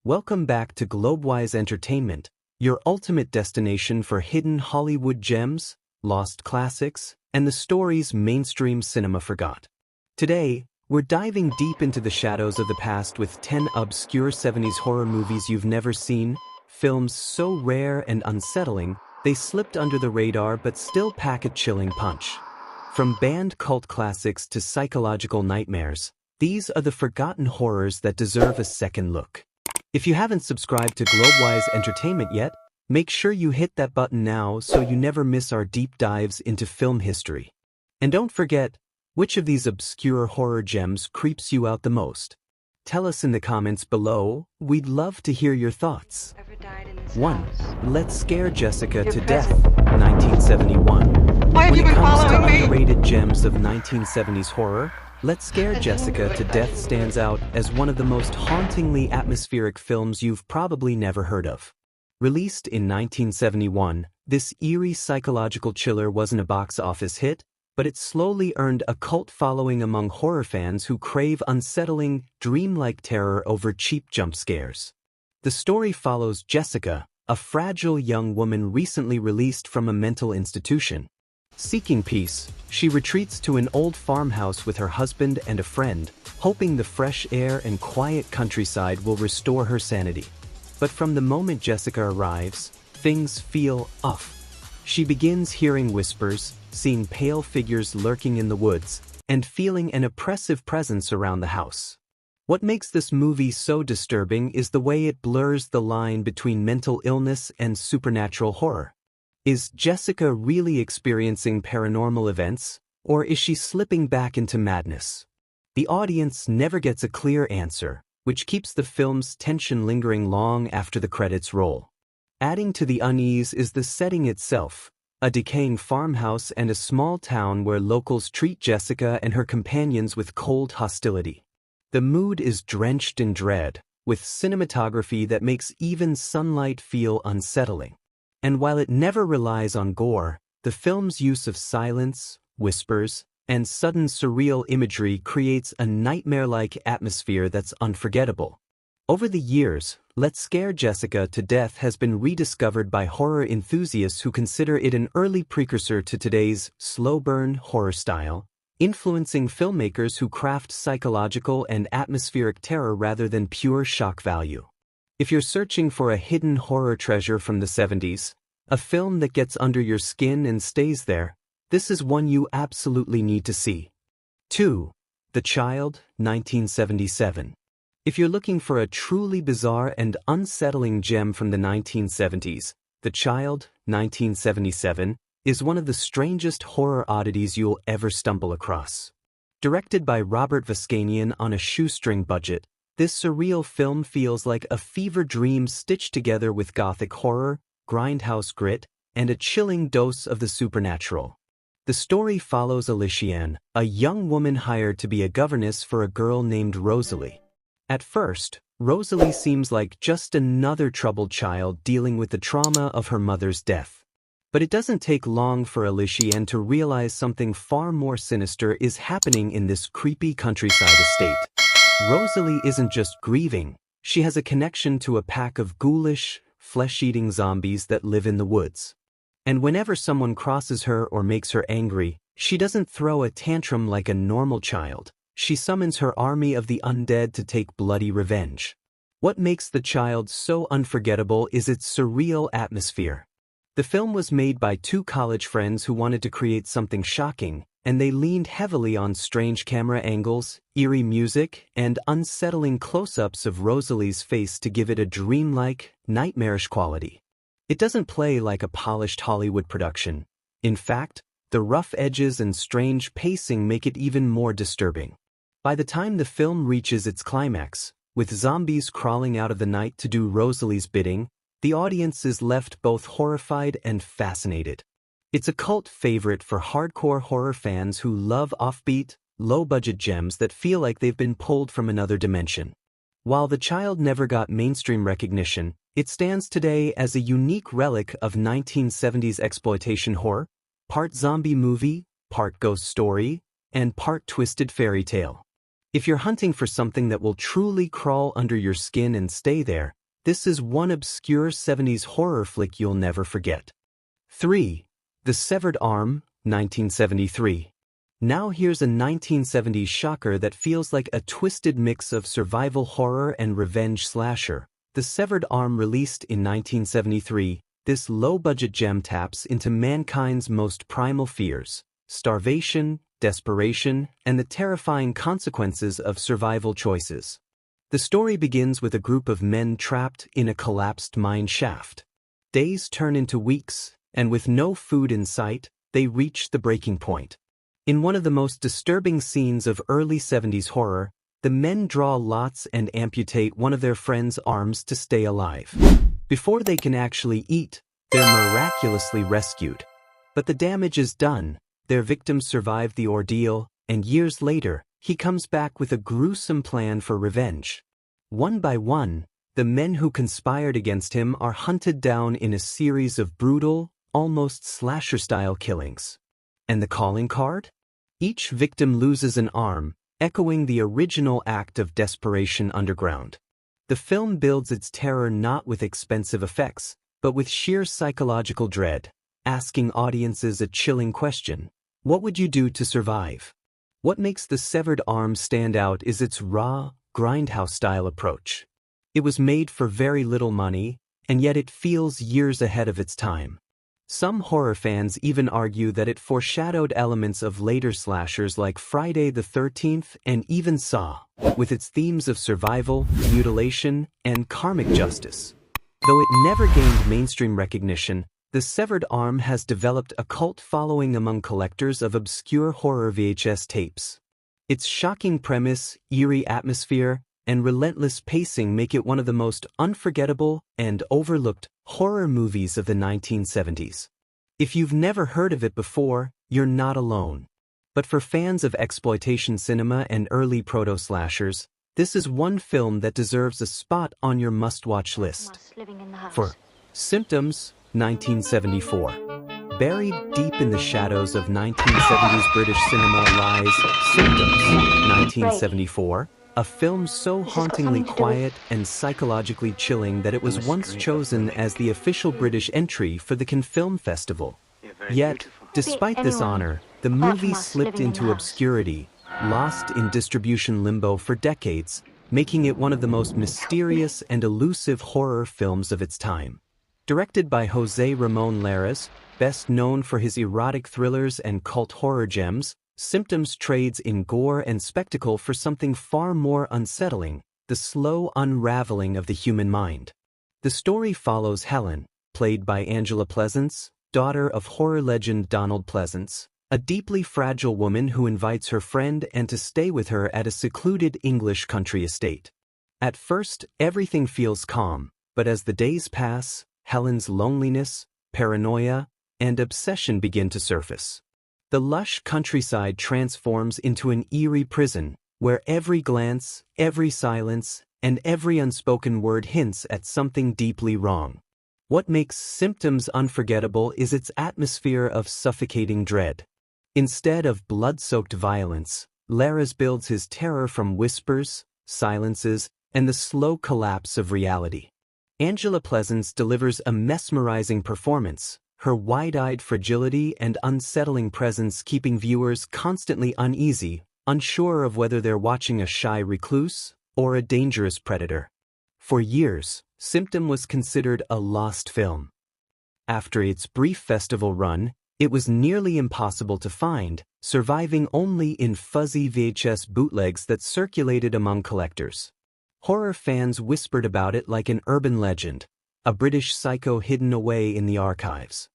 Welcome back to Globewise Entertainment, your ultimate destination for hidden Hollywood gems, lost classics, and the stories mainstream cinema forgot. Today, we're diving deep into the shadows of the past with 10 obscure 70s horror movies you've never seen, films so rare and unsettling, they slipped under the radar but still pack a chilling punch. From banned cult classics to psychological nightmares, these are the forgotten horrors that deserve a second look. If you haven't subscribed to Globewise Entertainment yet, make sure you hit that button now so you never miss our deep dives into film history. And don't forget, which of these obscure horror gems creeps you out the most? Tell us in the comments below, we'd love to hear your thoughts. 1. Let's Scare Jessica to Death, 1971. Why have you been following me? When it comes to underrated gems of 1970s horror, Let's Scare Jessica to Death stands out as one of the most hauntingly atmospheric films you've probably never heard of. Released in 1971, this eerie psychological chiller wasn't a box office hit, but it slowly earned a cult following among horror fans who crave unsettling, dreamlike terror over cheap jump scares. The story follows Jessica, a fragile young woman recently released from a mental institution. Seeking peace, she retreats to an old farmhouse with her husband and a friend, hoping the fresh air and quiet countryside will restore her sanity. But from the moment Jessica arrives, things feel off. She begins hearing whispers, seeing pale figures lurking in the woods, and feeling an oppressive presence around the house. What makes this movie so disturbing is the way it blurs the line between mental illness and supernatural horror. Is Jessica really experiencing paranormal events, or is she slipping back into madness? The audience never gets a clear answer, which keeps the film's tension lingering long after the credits roll. Adding to the unease is the setting itself, a decaying farmhouse and a small town where locals treat Jessica and her companions with cold hostility. The mood is drenched in dread, with cinematography that makes even sunlight feel unsettling. And while it never relies on gore, the film's use of silence, whispers, and sudden surreal imagery creates a nightmare-like atmosphere that's unforgettable. Over the years, Let's Scare Jessica to Death has been rediscovered by horror enthusiasts who consider it an early precursor to today's slow-burn horror style, influencing filmmakers who craft psychological and atmospheric terror rather than pure shock value. If you're searching for a hidden horror treasure from the 70s, a film that gets under your skin and stays there, this is one you absolutely need to see. 2. The Child, 1977. If you're looking for a truly bizarre and unsettling gem from the 1970s, The Child, 1977, is one of the strangest horror oddities you'll ever stumble across. Directed by Robert Voskanian on a shoestring budget, this surreal film feels like a fever dream stitched together with gothic horror, grindhouse grit, and a chilling dose of the supernatural. The story follows Aliciane, a young woman hired to be a governess for a girl named Rosalie. At first, Rosalie seems like just another troubled child dealing with the trauma of her mother's death. But it doesn't take long for Aliciane to realize something far more sinister is happening in this creepy countryside estate. Rosalie isn't just grieving, she has a connection to a pack of ghoulish, flesh-eating zombies that live in the woods. And whenever someone crosses her or makes her angry, she doesn't throw a tantrum like a normal child. She summons her army of the undead to take bloody revenge. What makes The Child so unforgettable is its surreal atmosphere. The film was made by two college friends who wanted to create something shocking, and they leaned heavily on strange camera angles, eerie music, and unsettling close-ups of Rosalie's face to give it a dreamlike, nightmarish quality. It doesn't play like a polished Hollywood production. In fact, the rough edges and strange pacing make it even more disturbing. By the time the film reaches its climax, with zombies crawling out of the night to do Rosalie's bidding, the audience is left both horrified and fascinated. It's a cult favorite for hardcore horror fans who love offbeat, low-budget gems that feel like they've been pulled from another dimension. While The Child never got mainstream recognition, it stands today as a unique relic of 1970s exploitation horror, part zombie movie, part ghost story, and part twisted fairy tale. If you're hunting for something that will truly crawl under your skin and stay there, this is one obscure 70s horror flick you'll never forget. 3. The Severed Arm, 1973. Now here's a 1970s shocker that feels like a twisted mix of survival horror and revenge slasher. The Severed Arm, released in 1973, this low-budget gem taps into mankind's most primal fears: starvation, desperation, and the terrifying consequences of survival choices. The story begins with a group of men trapped in a collapsed mine shaft. Days turn into weeks, and with no food in sight, they reach the breaking point. In one of the most disturbing scenes of early 70s horror, the men draw lots and amputate one of their friends' arms to stay alive. Before they can actually eat, they're miraculously rescued. But the damage is done. Their victims survive the ordeal, and years later, he comes back with a gruesome plan for revenge. One by one, the men who conspired against him are hunted down in a series of brutal, almost slasher-style killings. And the calling card? Each victim loses an arm, echoing the original act of desperation underground. The film builds its terror not with expensive effects, but with sheer psychological dread, asking audiences a chilling question: what would you do to survive? What makes The Severed Arm stand out is its raw, grindhouse-style approach. It was made for very little money, and yet it feels years ahead of its time. Some horror fans even argue that it foreshadowed elements of later slashers like Friday the 13th and even Saw, with its themes of survival, mutilation, and karmic justice. Though it never gained mainstream recognition, The Severed Arm has developed a cult following among collectors of obscure horror VHS tapes. Its shocking premise, eerie atmosphere, and relentless pacing make it one of the most unforgettable and overlooked horror movies of the 1970s. If you've never heard of it before, you're not alone. But for fans of exploitation cinema and early proto-slashers, this is one film that deserves a spot on your must-watch list. For Symptoms, 1974. Buried deep in the shadows of 1970s British cinema lies Symptoms, 1974, a film so hauntingly quiet and psychologically chilling that it was once chosen as the official British entry for the Cannes Film Festival. Yet, despite this honor, the movie slipped into obscurity, lost in distribution limbo for decades, making it one of the most mysterious and elusive horror films of its time. Directed by José Ramón Lares, best known for his erotic thrillers and cult horror gems, Symptoms trades in gore and spectacle for something far more unsettling: the slow unraveling of the human mind. The story follows Helen, played by Angela Pleasance, daughter of horror legend Donald Pleasance, a deeply fragile woman who invites her friend and to stay with her at a secluded English country estate. At first, everything feels calm, but as the days pass, Helen's loneliness, paranoia, and obsession begin to surface. The lush countryside transforms into an eerie prison, where every glance, every silence, and every unspoken word hints at something deeply wrong. What makes Symptoms unforgettable is its atmosphere of suffocating dread. Instead of blood-soaked violence, Lares builds his terror from whispers, silences, and the slow collapse of reality. Angela Pleasance delivers a mesmerizing performance, her wide-eyed fragility and unsettling presence keeping viewers constantly uneasy, unsure of whether they're watching a shy recluse or a dangerous predator. For years, Symptom was considered a lost film. After its brief festival run, it was nearly impossible to find, surviving only in fuzzy VHS bootlegs that circulated among collectors. Horror fans whispered about it like an urban legend, a British psycho hidden away in the archives.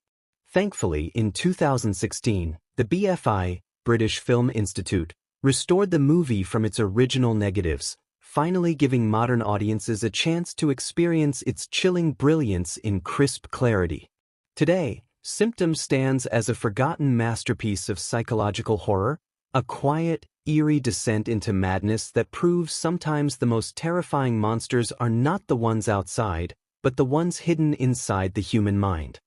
Thankfully, in 2016, the BFI, British Film Institute, restored the movie from its original negatives, finally giving modern audiences a chance to experience its chilling brilliance in crisp clarity. Today, Symptoms stands as a forgotten masterpiece of psychological horror, a quiet, eerie descent into madness that proves sometimes the most terrifying monsters are not the ones outside, but the ones hidden inside the human mind.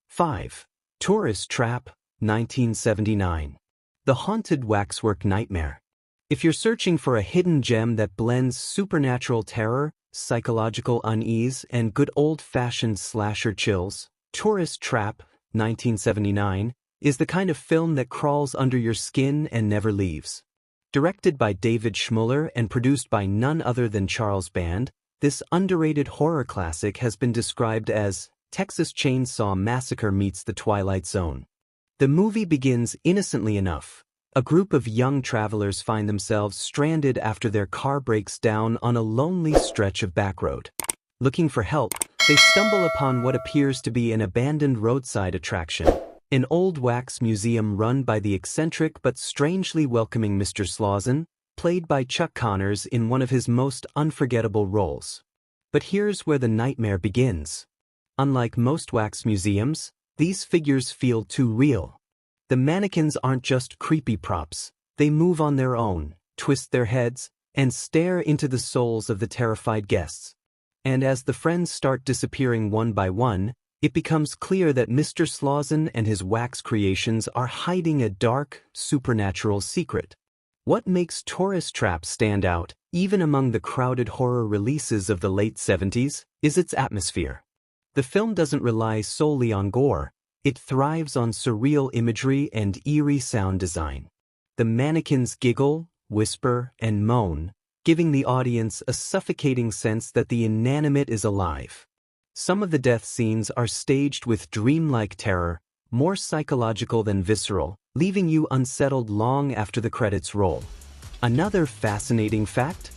5. Tourist Trap, 1979. The Haunted Waxwork Nightmare. If you're searching for a hidden gem that blends supernatural terror, psychological unease, and good old-fashioned slasher chills, Tourist Trap, 1979, is the kind of film that crawls under your skin and never leaves. Directed by David Schmuller and produced by none other than Charles Band, this underrated horror classic has been described as Texas Chainsaw Massacre meets The Twilight Zone. The movie begins innocently enough. A group of young travelers find themselves stranded after their car breaks down on a lonely stretch of backroad. Looking for help, they stumble upon what appears to be an abandoned roadside attraction, an old wax museum run by the eccentric but strangely welcoming Mr. Slauson, played by Chuck Connors in one of his most unforgettable roles. But here's where the nightmare begins. Unlike most wax museums, these figures feel too real. The mannequins aren't just creepy props, they move on their own, twist their heads, and stare into the souls of the terrified guests. And as the friends start disappearing one by one, it becomes clear that Mr. Slauson and his wax creations are hiding a dark, supernatural secret. What makes Tourist Trap stand out, even among the crowded horror releases of the late 70s, is its atmosphere. The film doesn't rely solely on gore. It thrives on surreal imagery and eerie sound design. The mannequins giggle, whisper, and moan, giving the audience a suffocating sense that the inanimate is alive. Some of the death scenes are staged with dreamlike terror, more psychological than visceral, leaving you unsettled long after the credits roll. Another fascinating fact?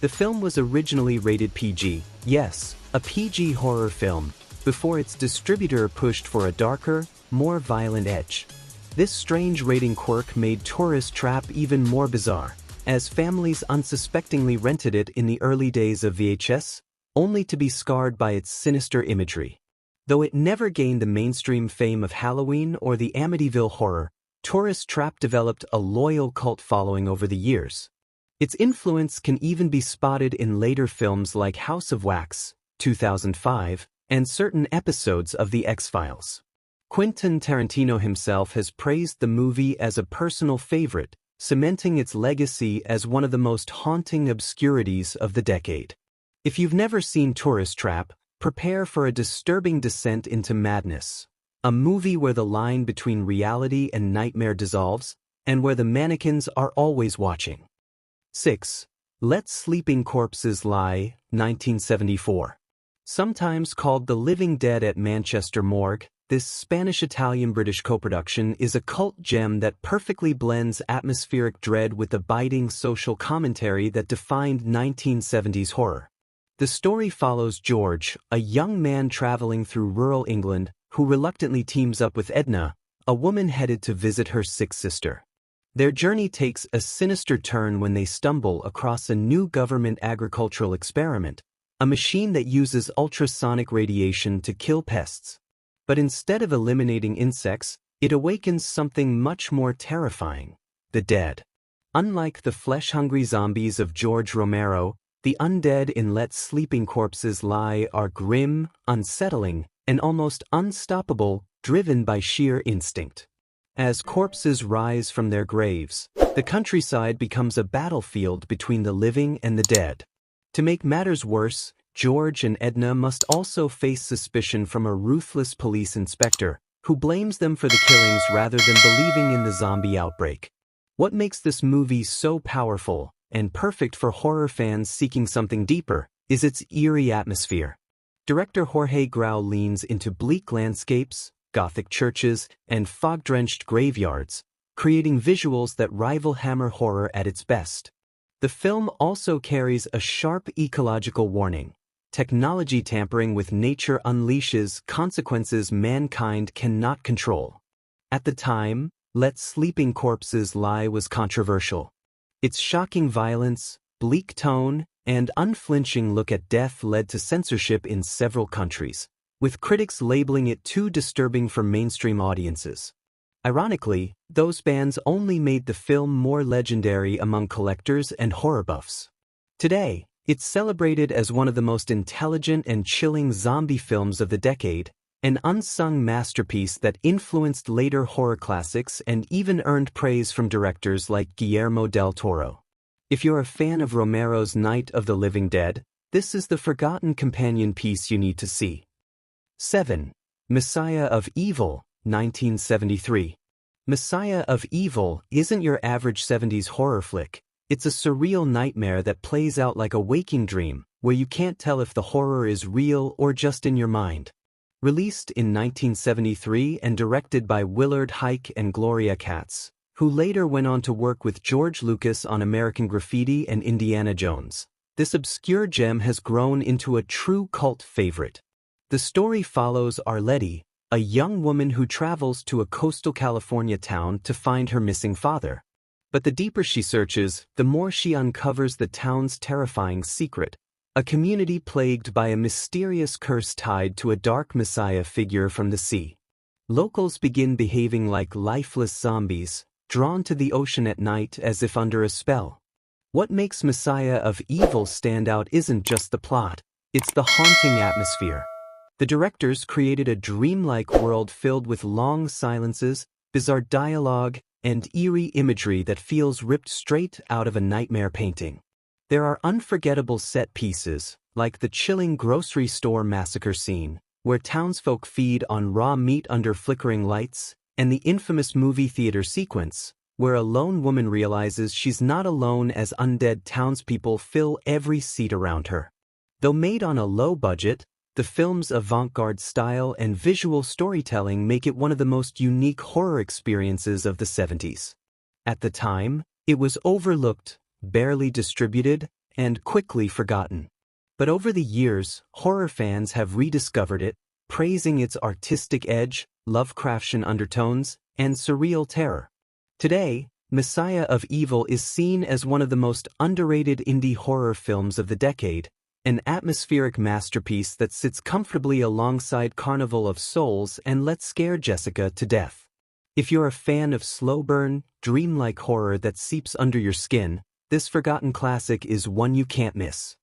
The film was originally rated PG, yes, a PG horror film, before its distributor pushed for a darker, more violent edge. This strange rating quirk made Tourist Trap even more bizarre, as families unsuspectingly rented it in the early days of VHS, only to be scarred by its sinister imagery. Though it never gained the mainstream fame of Halloween or the Amityville Horror, Tourist Trap developed a loyal cult following over the years. Its influence can even be spotted in later films like House of Wax, 2005, and certain episodes of The X-Files. Quentin Tarantino himself has praised the movie as a personal favorite, cementing its legacy as one of the most haunting obscurities of the decade. If you've never seen Tourist Trap, prepare for a disturbing descent into madness. A movie where the line between reality and nightmare dissolves, and where the mannequins are always watching. 6. Let Sleeping Corpses Lie, 1974. Sometimes called The Living Dead at Manchester Morgue, this Spanish-Italian-British co-production is a cult gem that perfectly blends atmospheric dread with the biting social commentary that defined 1970s horror. The story follows George, a young man traveling through rural England, who reluctantly teams up with Edna, a woman headed to visit her sick sister. Their journey takes a sinister turn when they stumble across a new government agricultural experiment, a machine that uses ultrasonic radiation to kill pests. But instead of eliminating insects, it awakens something much more terrifying: the dead. Unlike the flesh-hungry zombies of George Romero, the undead in Let Sleeping Corpses Lie are grim, unsettling, and almost unstoppable, driven by sheer instinct. As corpses rise from their graves, the countryside becomes a battlefield between the living and the dead. To make matters worse, George and Edna must also face suspicion from a ruthless police inspector, who blames them for the killings rather than believing in the zombie outbreak. What makes this movie so powerful, and perfect for horror fans seeking something deeper, is its eerie atmosphere. Director Jorge Grau leans into bleak landscapes, Gothic churches, and fog-drenched graveyards, creating visuals that rival Hammer horror at its best. The film also carries a sharp ecological warning. Technology tampering with nature unleashes consequences mankind cannot control. At the time, Let Sleeping Corpses Lie was controversial. Its shocking violence, bleak tone, and unflinching look at death led to censorship in several countries, with critics labeling it too disturbing for mainstream audiences. Ironically, those bans only made the film more legendary among collectors and horror buffs. Today, it's celebrated as one of the most intelligent and chilling zombie films of the decade, an unsung masterpiece that influenced later horror classics and even earned praise from directors like Guillermo del Toro. If you're a fan of Romero's Night of the Living Dead, this is the forgotten companion piece you need to see. 7. Messiah of Evil, 1973. Messiah of Evil isn't your average 70s horror flick. It's a surreal nightmare that plays out like a waking dream, where you can't tell if the horror is real or just in your mind. Released in 1973 and directed by Willard Huyck and Gloria Katz, who later went on to work with George Lucas on American Graffiti and Indiana Jones, this obscure gem has grown into a true cult favorite. The story follows Arletty, a young woman who travels to a coastal California town to find her missing father. But the deeper she searches, the more she uncovers the town's terrifying secret, a community plagued by a mysterious curse tied to a dark messiah figure from the sea. Locals begin behaving like lifeless zombies, drawn to the ocean at night as if under a spell. What makes Messiah of Evil stand out isn't just the plot, it's the haunting atmosphere. The directors created a dreamlike world filled with long silences, bizarre dialogue, and eerie imagery that feels ripped straight out of a nightmare painting. There are unforgettable set pieces, like the chilling grocery store massacre scene, where townsfolk feed on raw meat under flickering lights, and the infamous movie theater sequence, where a lone woman realizes she's not alone as undead townspeople fill every seat around her. Though made on a low budget, the film's avant-garde style and visual storytelling make it one of the most unique horror experiences of the 70s. At the time, it was overlooked, barely distributed, and quickly forgotten. But over the years, horror fans have rediscovered it, praising its artistic edge, Lovecraftian undertones, and surreal terror. Today, Messiah of Evil is seen as one of the most underrated indie horror films of the decade, an atmospheric masterpiece that sits comfortably alongside Carnival of Souls and Let's Scare Jessica to Death. If you're a fan of slow-burn, dreamlike horror that seeps under your skin, this forgotten classic is one you can't miss.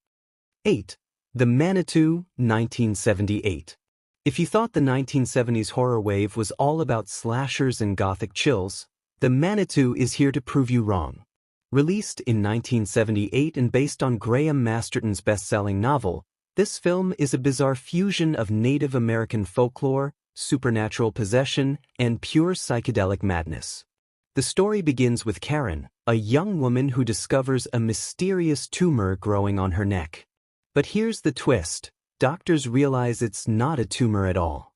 8. The Manitou, 1978. If you thought the 1970s horror wave was all about slashers and gothic chills, The Manitou is here to prove you wrong. Released in 1978 and based on Graham Masterton's best-selling novel, this film is a bizarre fusion of Native American folklore, supernatural possession, and pure psychedelic madness. The story begins with Karen, a young woman who discovers a mysterious tumor growing on her neck. But here's the twist: doctors realize it's not a tumor at all.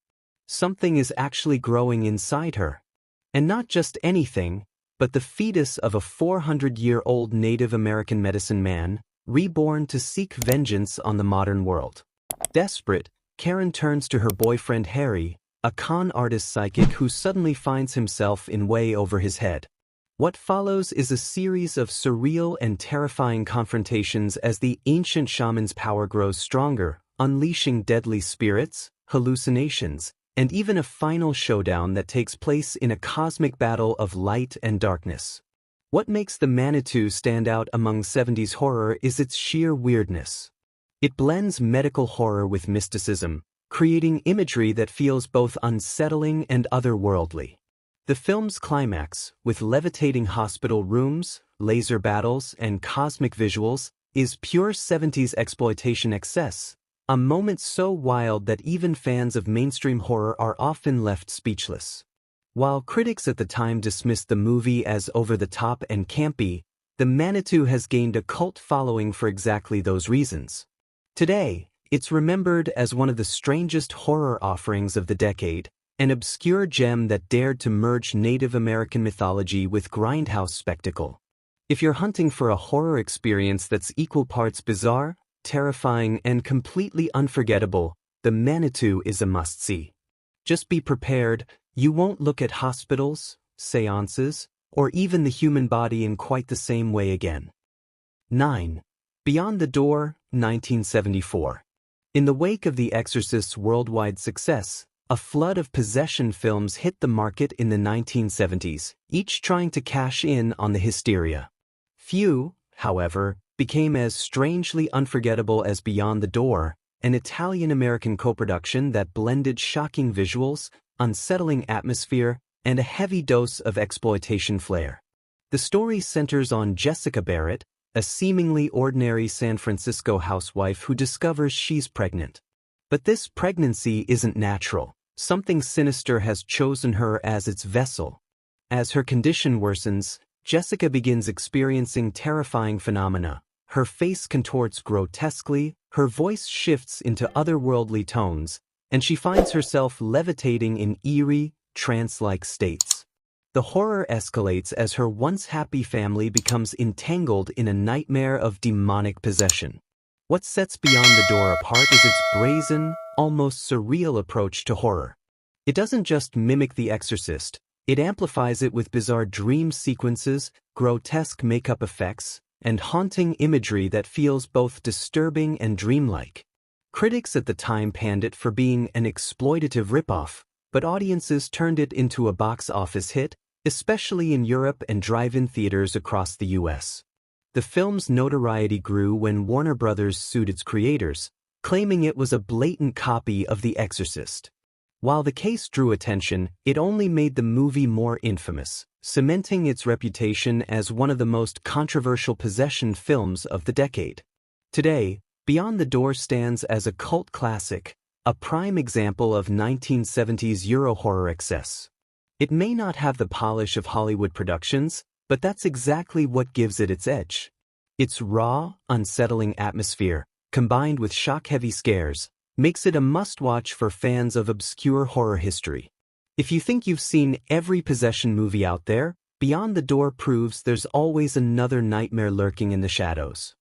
Something is actually growing inside her. And not just anything, but the fetus of a 400-year-old Native American medicine man, reborn to seek vengeance on the modern world. Desperate, Karen turns to her boyfriend Harry, a con artist psychic who suddenly finds himself in way over his head. What follows is a series of surreal and terrifying confrontations as the ancient shaman's power grows stronger, unleashing deadly spirits, hallucinations, and even a final showdown that takes place in a cosmic battle of light and darkness. What makes The Manitou stand out among 70s horror is its sheer weirdness. It blends medical horror with mysticism, creating imagery that feels both unsettling and otherworldly. The film's climax, with levitating hospital rooms, laser battles, and cosmic visuals, is pure 70s exploitation excess, a moment so wild that even fans of mainstream horror are often left speechless. While critics at the time dismissed the movie as over-the-top and campy, The Manitou has gained a cult following for exactly those reasons. Today, it's remembered as one of the strangest horror offerings of the decade, an obscure gem that dared to merge Native American mythology with grindhouse spectacle. If you're hunting for a horror experience that's equal parts bizarre, terrifying, and completely unforgettable, The Manitou is a must-see. Just be prepared, you won't look at hospitals, seances, or even the human body in quite the same way again. 9. Beyond the Door, 1974. In the wake of The Exorcist's worldwide success, a flood of possession films hit the market in the 1970s, each trying to cash in on the hysteria. Few, however, became as strangely unforgettable as Beyond the Door, an Italian-American co-production that blended shocking visuals, unsettling atmosphere, and a heavy dose of exploitation flair. The story centers on Jessica Barrett, a seemingly ordinary San Francisco housewife who discovers she's pregnant. But this pregnancy isn't natural. Something sinister has chosen her as its vessel. As her condition worsens, Jessica begins experiencing terrifying phenomena. Her face contorts grotesquely, her voice shifts into otherworldly tones, and she finds herself levitating in eerie, trance-like states. The horror escalates as her once happy family becomes entangled in a nightmare of demonic possession. What sets Beyond the Door apart is its brazen, almost surreal approach to horror. It doesn't just mimic The Exorcist, it amplifies it with bizarre dream sequences, grotesque makeup effects, and haunting imagery that feels both disturbing and dreamlike. Critics at the time panned it for being an exploitative ripoff, but audiences turned it into a box office hit, especially in Europe and drive-in theaters across the US. The film's notoriety grew when Warner Brothers sued its creators, claiming it was a blatant copy of The Exorcist. While the case drew attention, it only made the movie more infamous, cementing its reputation as one of the most controversial possession films of the decade. Today, Beyond the Door stands as a cult classic, a prime example of 1970s Euro horror excess. It may not have the polish of Hollywood productions, but that's exactly what gives it its edge. Its raw, unsettling atmosphere, combined with shock-heavy scares, makes it a must-watch for fans of obscure horror history. If you think you've seen every possession movie out there, Beyond the Door proves there's always another nightmare lurking in the shadows.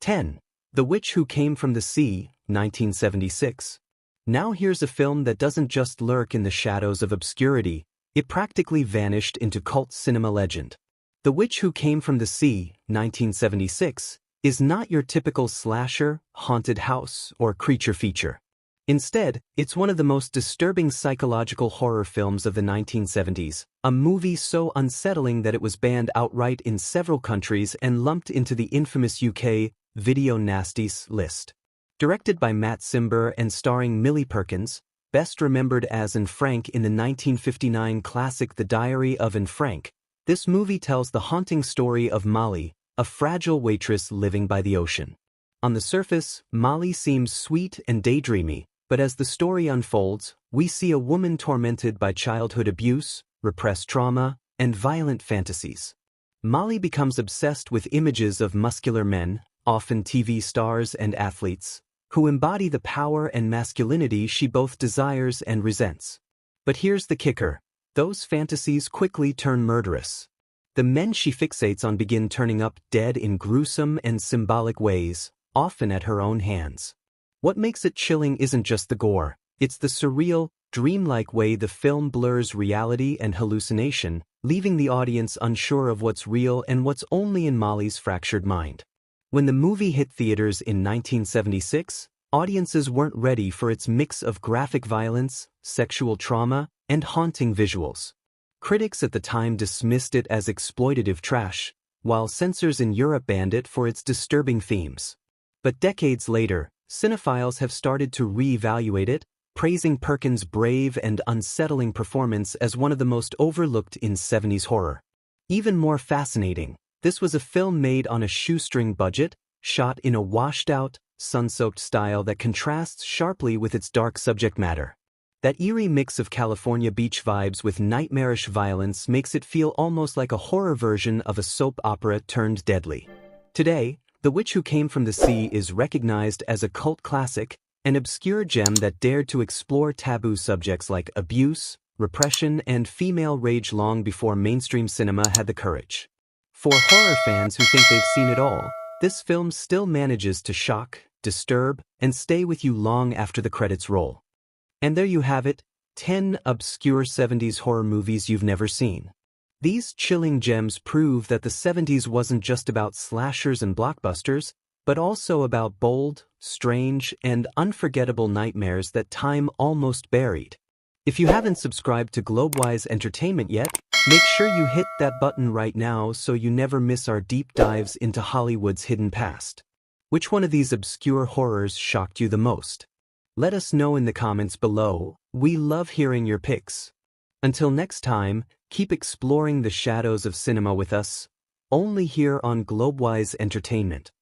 10. The Witch Who Came from the Sea, 1976. Now here's a film that doesn't just lurk in the shadows of obscurity, it practically vanished into cult cinema legend. The Witch Who Came from the Sea, 1976, is not your typical slasher, haunted house, or creature feature. Instead, it's one of the most disturbing psychological horror films of the 1970s, a movie so unsettling that it was banned outright in several countries and lumped into the infamous UK Video Nasties list. Directed by Matt Cimber and starring Millie Perkins, best remembered as Anne Frank in the 1959 classic The Diary of Anne Frank, this movie tells the haunting story of Molly, a fragile waitress living by the ocean. On the surface, Molly seems sweet and daydreamy, but as the story unfolds, we see a woman tormented by childhood abuse, repressed trauma, and violent fantasies. Molly becomes obsessed with images of muscular men, often TV stars and athletes, who embody the power and masculinity she both desires and resents. But here's the kicker: those fantasies quickly turn murderous. The men she fixates on begin turning up dead in gruesome and symbolic ways, often at her own hands. What makes it chilling isn't just the gore, it's the surreal, dreamlike way the film blurs reality and hallucination, leaving the audience unsure of what's real and what's only in Molly's fractured mind. When the movie hit theaters in 1976, audiences weren't ready for its mix of graphic violence, sexual trauma, and haunting visuals. Critics at the time dismissed it as exploitative trash, while censors in Europe banned it for its disturbing themes. But decades later, cinephiles have started to re-evaluate it, praising Perkins' brave and unsettling performance as one of the most overlooked in 70s horror. Even more fascinating, this was a film made on a shoestring budget, shot in a washed-out, sun-soaked style that contrasts sharply with its dark subject matter. That eerie mix of California beach vibes with nightmarish violence makes it feel almost like a horror version of a soap opera turned deadly. Today, The Witch Who Came from the Sea is recognized as a cult classic, an obscure gem that dared to explore taboo subjects like abuse, repression, and female rage long before mainstream cinema had the courage. For horror fans who think they've seen it all, this film still manages to shock, disturb, and stay with you long after the credits roll. And there you have it, 10 obscure 70s horror movies you've never seen. These chilling gems prove that the 70s wasn't just about slashers and blockbusters, but also about bold, strange, and unforgettable nightmares that time almost buried. If you haven't subscribed to Globewise Entertainment yet, make sure you hit that button right now so you never miss our deep dives into Hollywood's hidden past. Which one of these obscure horrors shocked you the most? Let us know in the comments below. We love hearing your picks. Until next time, keep exploring the shadows of cinema with us, Only here on Globewise Entertainment.